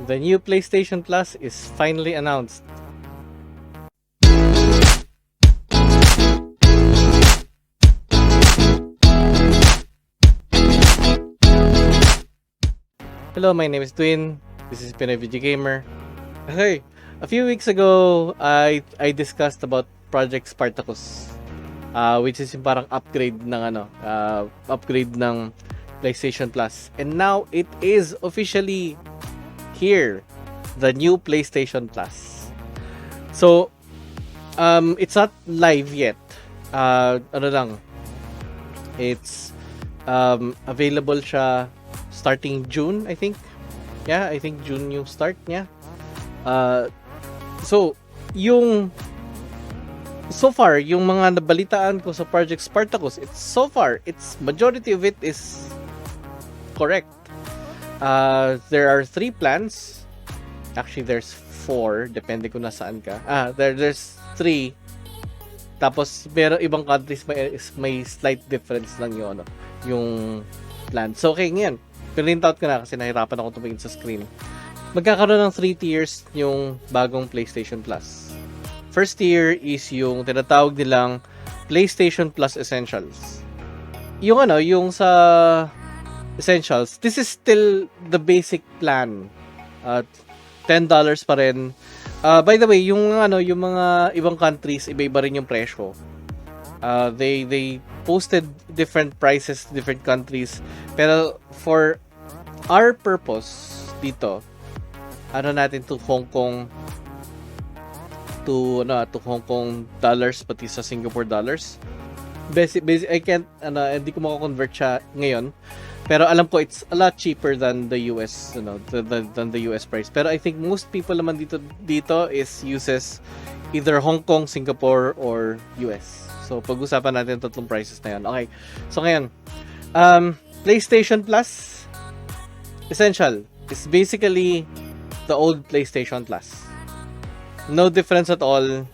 The new PlayStation Plus is finally announced. Hello, my name is Edwin. This is Pinoy Video Gamer. Hey, a few weeks ago, I discussed about Project Spartacus, which is yung parang upgrade ng PlayStation Plus. And now it is officially here, the new PlayStation Plus. So, it's not live yet. It's available siya starting June, I think. Yeah, I think June yung start niya. So far, yung mga nabalitaan ko sa Project Spartacus, it's majority of it is correct. There are 3 plans. Actually, there's 4, depende kung nasaan ka. There's 3. Tapos, pero ibang countries may slight difference lang yung plan. So, okay, ngayon. Print out ko na kasi nahirapan ako tumingin sa screen. Magkakaroon ng 3 tiers yung bagong PlayStation Plus. First tier is yung tinatawag nilang PlayStation Plus Essentials. Yung sa Essentials, this is still the basic plan. $10 pa rin. By the way, yung mga ibang countries, iba-iba rin yung presyo. They posted different prices, different countries. Pero for our purpose dito, natin to Hong Kong dollars pati sa Singapore dollars. Basic I can't hindi ko mako-convert siya ngayon. Pero alam ko it's a lot cheaper than the US, than the US price. Pero I think most people naman dito uses either Hong Kong, Singapore or US. So pag-usapan natin tatlong prices na 'yan. Okay. So ngayon, PlayStation Plus Essential is basically the old PlayStation Plus. No difference at all.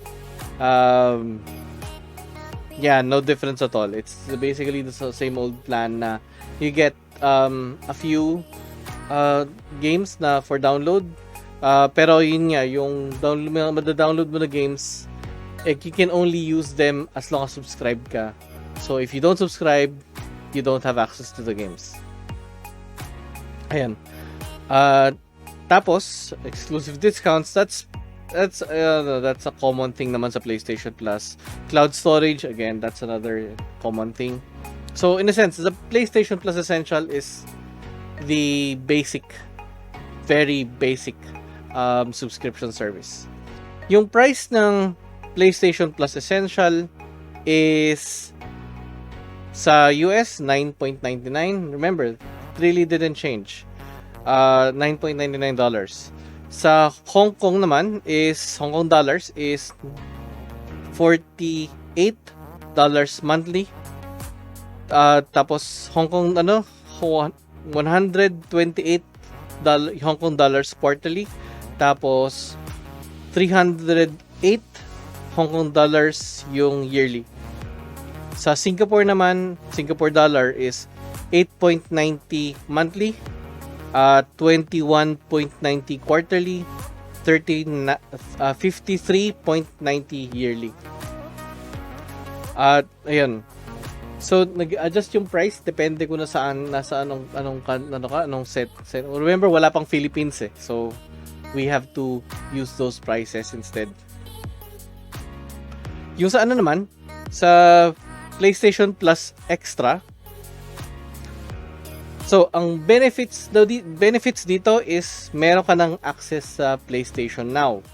No difference at all. It's basically the same old plan na you get a few games na for download. Pero yun nga, yung download mo na games, you can only use them as long as subscribe ka. So if you don't subscribe, you don't have access to the games. Ayan. Tapos exclusive discounts, that's a common thing naman sa PlayStation Plus. Cloud storage, again, that's another common thing. So in a sense, the PlayStation Plus Essential is the very basic subscription service. Yung price ng PlayStation Plus Essential is sa US $9.99. Remember, it really didn't change. $9.99. Sa Hong Kong naman Hong Kong dollars is $48 monthly. Tapos Hong Kong $128 Hong Kong dollars quarterly. Tapos 308 Hong Kong dollars yung yearly. Sa Singapore naman, Singapore dollar is 8.90 monthly, 21.90 quarterly, 53.90 yearly. Ayun. So nag-adjust yung price depende kung nasaan anong set. Remember, wala pang Philippines so we have to use those prices instead. Yung sa naman sa PlayStation Plus Extra, so ang benefits dito is meron ka ng access sa PlayStation Now.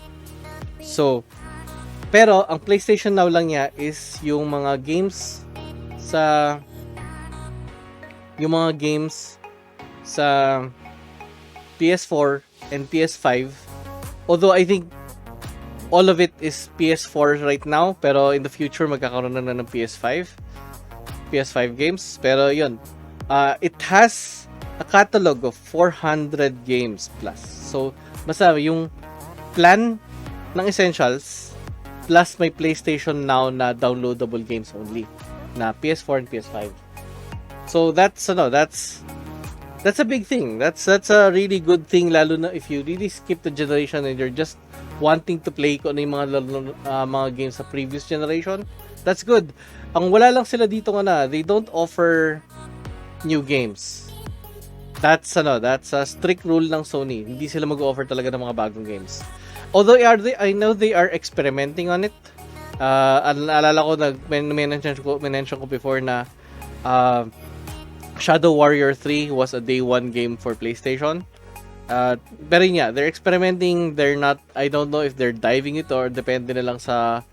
So pero ang PlayStation Now lang niya is yung mga games sa PS4 and PS5. Although I think all of it is PS4 right now, pero in the future magkakaroon na ng PS5 games. Pero yun, it has a catalog of 400 games plus. So basta yung plan ng Essentials plus may PlayStation Now na downloadable games only na PS4 and PS5. So that's That's a big thing. That's a really good thing, lalo na if you really skip the generation and you're just wanting to play kung ano yung mga games sa previous generation. That's good. Ang wala lang sila dito they don't offer new games. That's a strict rule ng Sony. Hindi sila mag-offer talaga ng mga bagong games. Although I know they are experimenting on it. Alala ko mention ko before na Shadow Warrior 3 was a day one game for PlayStation. Pero yeah, they're experimenting. I don't know if they're diving it or depende na lang sa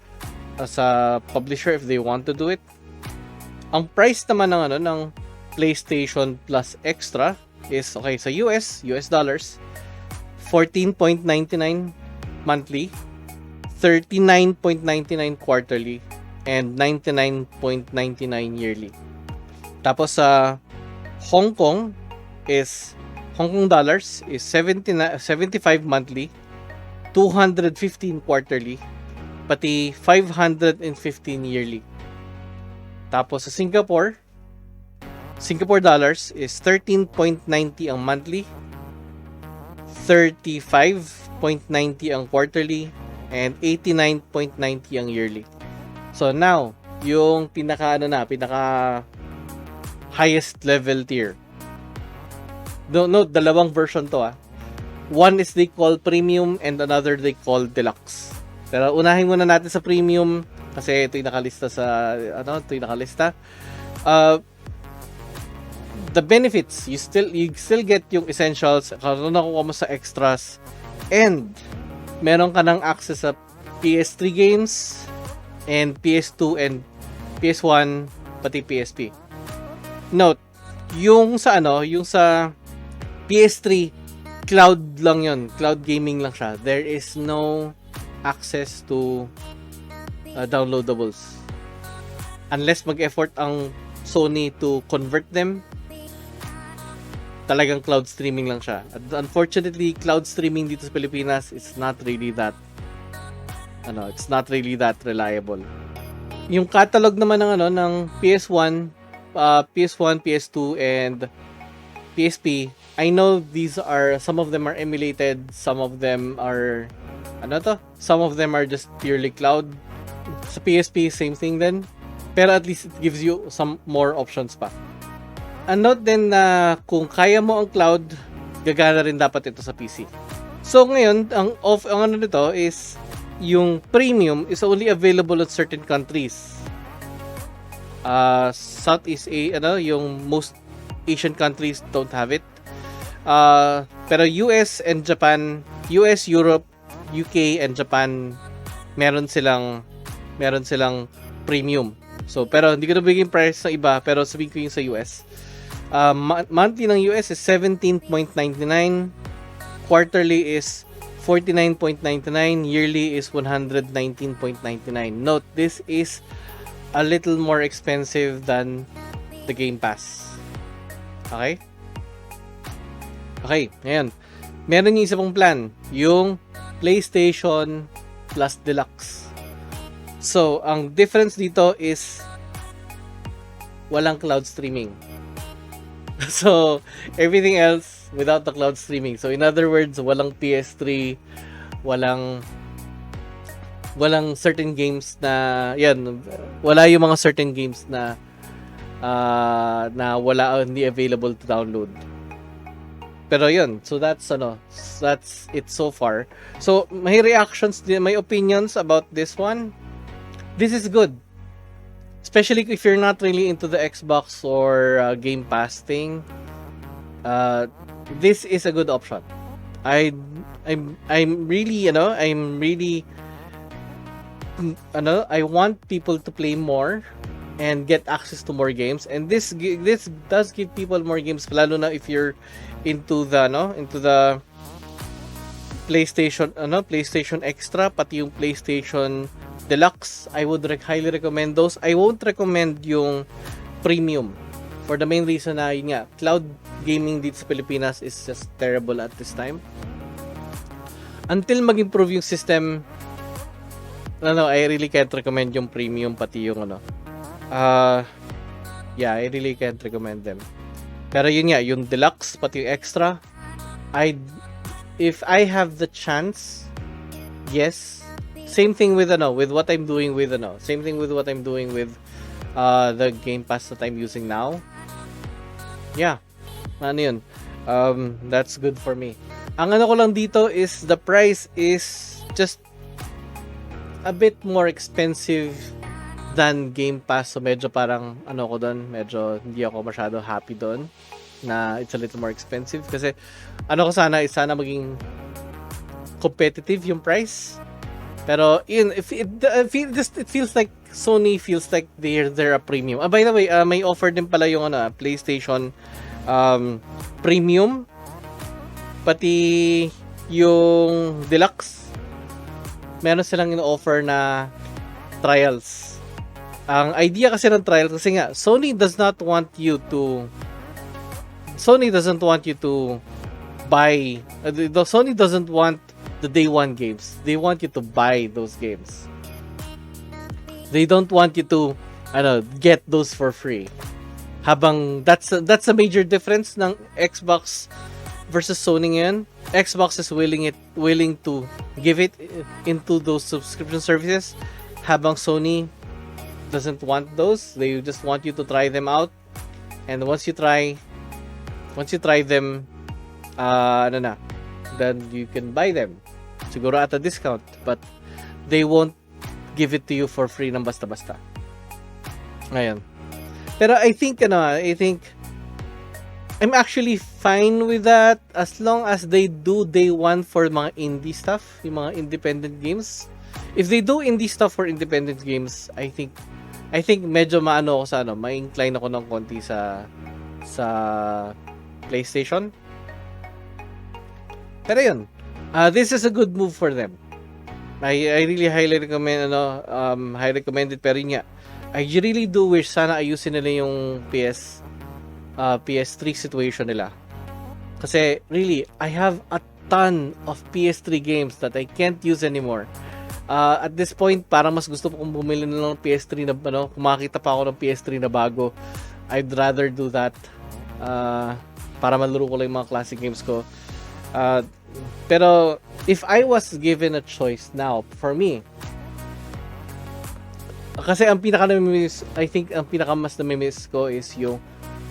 publisher if they want to do it. Ang price naman ng PlayStation Plus Extra is okay sa US dollars, $14.99 monthly, $39.99 quarterly, and $99.99 yearly. Tapos sa Hong Kong dollars is 75 monthly, 215 quarterly, pati 515 yearly. Tapos sa Singapore dollars is 13.90 ang monthly, 35.90 ang quarterly, and 89.90 ang yearly. So now, yung pinaka highest level tier. Note, dalawang version to One is they call premium and another they call deluxe. Pero unahin muna natin sa premium kasi ito yung nakalista the benefits, you still get yung essentials, karon nakuha mo sa extras, and meron ka ng access sa PS3 games and PS2 and PS1 pati PSP. Note, yung sa PS3 cloud lang yun, cloud gaming lang siya. There is no access to downloadables unless mag-effort ang Sony to convert them. Talagang cloud streaming lang siya. Unfortunately, cloud streaming dito sa Pilipinas is not really that reliable. Yung catalog naman ng PS1, PS2 and PSP, I know some of them are emulated, some of them are just purely cloud. Sa PSP, same thing din. Pero at least it gives you some more options pa. And note din na kung kaya mo ang cloud, gagana rin dapat ito sa PC. So ngayon, ang nito is yung premium is only available in certain countries. Southeast Asia, yung most Asian countries don't have it. Pero US and Japan, US, Europe, UK and Japan, meron silang premium. So pero hindi ko na bigyan price sa iba, pero sabihin ko yung sa US. Monthly ng US is 17.99, quarterly is 49.99, yearly is 119.99. Note, this is a little more expensive than the GamePass. Okay, ngayon meron yung isa pong plan, yung PlayStation Plus Deluxe. So ang difference dito is walang cloud streaming. So, everything else without the cloud streaming. So, in other words, walang PS3, walang certain games na, wala yung mga certain games na hindi available to download. Pero so that's it so far. So, may reactions, may opinions about this one. This is good. Especially if you're not really into the Xbox or Game Pass thing, this is a good option. I'm really I want people to play more and get access to more games, and this does give people more games, lalo na if you're into the PlayStation Extra pati yung PlayStation Deluxe. I would highly recommend those. I won't recommend yung premium for the main reason na cloud gaming dito sa Pilipinas is just terrible at this time. Until mag-improve yung system, I really can't recommend yung premium pati yung I really can't recommend them. Pero yun nga, yung deluxe pati yung extra, if I have the chance, yes. Same thing with what I'm doing with same thing with what I'm doing with the GamePass that I'm using now. Yeah. Ano yun? That's good for me. Ang ano ko lang dito is the price is just a bit more expensive than GamePass. So medyo parang ano ko doon, medyo hindi ako masyado happy doon na it's a little more expensive kasi ano ko sana maging competitive yung price. Pero yun, it feels like Sony feels like they're a premium. By the way, may offer din pala yung PlayStation Premium pati yung Deluxe. Meron silang in-offer na trials. Ang idea kasi ng trials kasi nga Sony doesn't want you to buy. Sony doesn't want the day one games. They want you to buy those games. They don't want you to get those for free. Habang that's a major difference ng Xbox versus Sony ngayon. Xbox is willing to give it into those subscription services, habang Sony doesn't want those. They just want you to try them out, and once you try them, then you can buy them. Siguro at a discount, but they won't give it to you for free ng basta-basta. Ngayon. Pero I think I'm actually fine with that as long as they do day one for mga indie stuff, yung mga independent games. If they do indie stuff for independent games, I think medyo maano ako sa ma-incline ako ng konti sa PlayStation. Pero yun, this is a good move for them. I really highly recommend high recommended, pero yun nga, I really do wish sana ayusin nila yung PS3 situation nila. Kasi really, I have a ton of PS3 games that I can't use anymore. At this point, parang mas gusto ko kung bumili na lang ng PS3 na kung makakita pa ako ng PS3 na bago, I'd rather do that para malaro ko lang yung mga classic games ko. Pero if I was given a choice now, for me, kasi ang mas namimiss ko is yung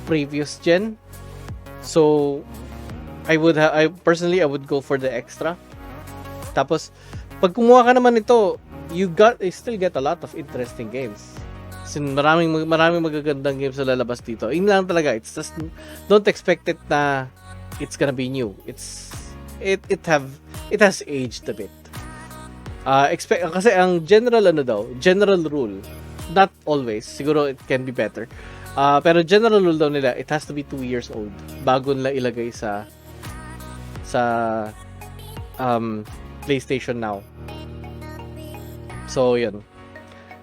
previous gen. So I would go for the extra. Tapos pag kumuha ka naman ito, you still get a lot of interesting games. Maraming magagandang games na lalabas dito. Yun lang talaga, it's just don't expect it na it's gonna be new. It has aged a bit. Kasi ang general rule, not always, siguro it can be better. Pero general rule daw nila, it has to be 2 years old bago nila ilagay sa PlayStation Now. So yun.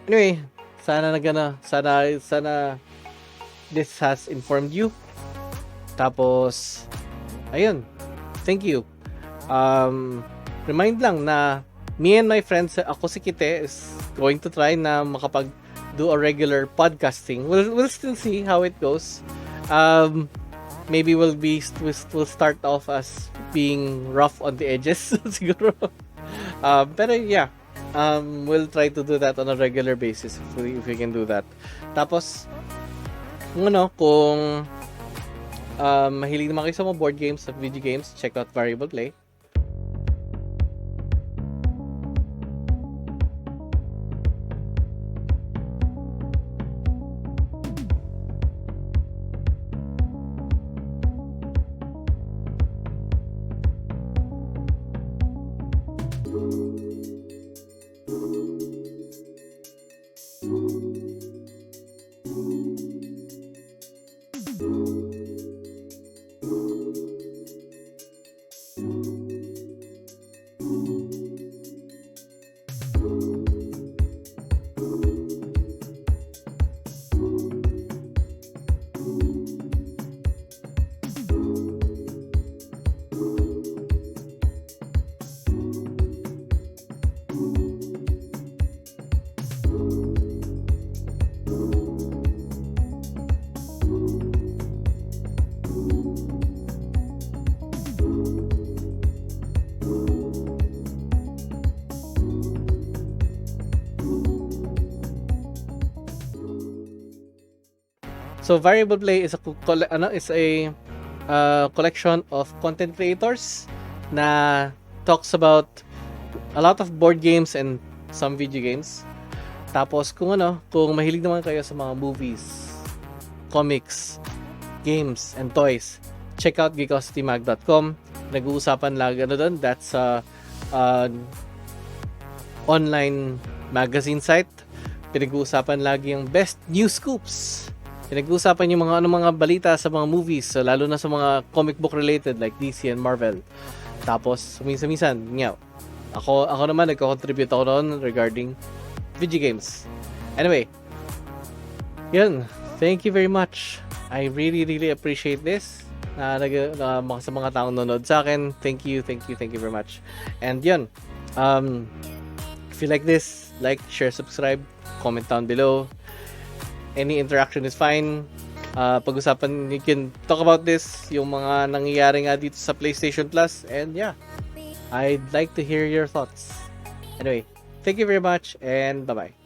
Anyway, sana this has informed you. Tapos ayun. Thank you. Remind lang na me and my friends, ako si Kite, is going to try na do a regular podcasting. We'll still see how it goes. Maybe we'll start off as being rough on the edges siguro. Pero yeah, we'll try to do that on a regular basis if we can do that. Tapos kung mahilig naman kayo sa mga board games, sa video games, check out Variable Play. So Variable Play is a collection of content creators na talks about a lot of board games and some video games. Tapos kung mahilig naman kayo sa mga movies, comics, games, and toys, check out geekositymag.com. Nag-uusapan lagi doon. That's online magazine site. Pinag-uusapan lagi yung best news scoops. Pinag-uusapan yung mga balita sa mga movies, so lalo na sa mga comic book related like DC and Marvel. Tapos minsan ako naman nagko-contribute ako doon regarding video games. Anyway, yun. Thank you very much. I really appreciate this. Sa mga taong nanonood sa akin, thank you very much. And yun, if you like this, like, share, subscribe, comment down below. Any interaction is fine. Pag-usapan, you can talk about this, yung mga nangyayari nga dito sa PlayStation Plus, and yeah, I'd like to hear your thoughts. Anyway, thank you very much, and bye-bye.